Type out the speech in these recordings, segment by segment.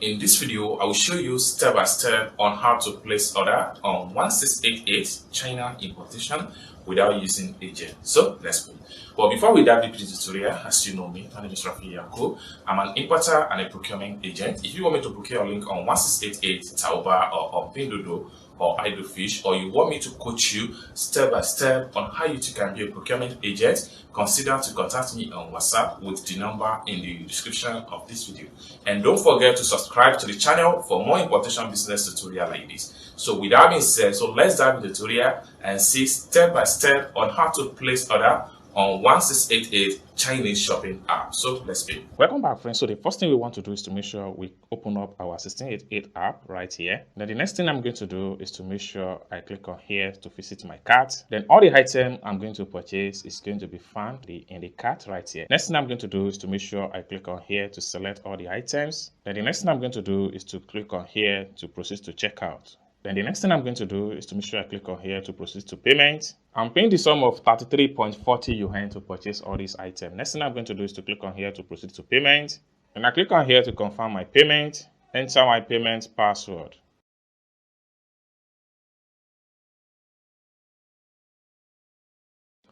In this video, I will show you step by step on how to place order on 1688 China importation without using agent. So let's go. But before we dive into the tutorial, as you know me, my name is Rafi Yako. I'm an importer and a procurement agent. If you want me to procure a link on 1688 Taoba or Pinduoduo or Idlefish, or you want me to coach you step by step on how you can be a procurement agent, consider to contact me on WhatsApp with the number in the description of this video. And don't forget to subscribe to the channel for more importation business tutorial like this. So with that being said, so let's dive into the tutorial and see step by step on how to place order on 1688 Chinese shopping app. So let's begin. Welcome back, friends. So the first thing we want to do is to make sure we open up our 1688 app right here. Then the next thing I'm going to do is to make sure I click on here to visit my cart. Then all the item I'm going to purchase is going to be found in the cart right here. Next thing I'm going to do is to make sure I click on here to select all the items. Then the next thing I'm going to do is to click on here to proceed to checkout. Then the next thing I'm going to do is to make sure I click on here to proceed to payment. I'm paying the sum of 33.40 yuan to purchase all these items. Next thing I'm going to do is to click on here to proceed to payment. And I click on here to confirm my payment, enter my payment password.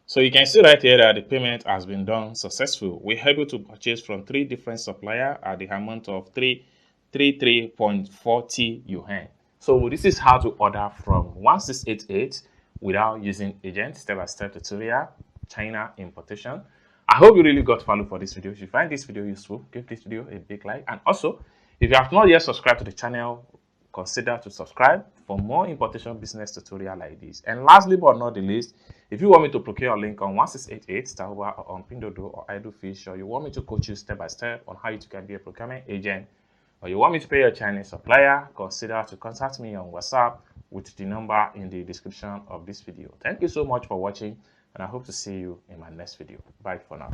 So you can see right here that the payment has been done successful. We're able to purchase from 3 different suppliers at the amount of 33.40 yuan. So this is how to order from 1688 without using agent, step-by-step tutorial, China importation. I hope you really got value for this video. If you find this video useful, give this video a big like. And also, if you have not yet subscribed to the channel, consider to subscribe for more importation business tutorial like this. And lastly but not the least, if you want me to procure a link on 1688 Taoba or on Pinduoduo or Idlefish, or you want me to coach you step by step on how you can be a procurement agent, or you want me to pay your Chinese supplier, consider to contact me on WhatsApp with the number in the description of this video. Thank you so much for watching, and I hope to see you in my next video. Bye for now.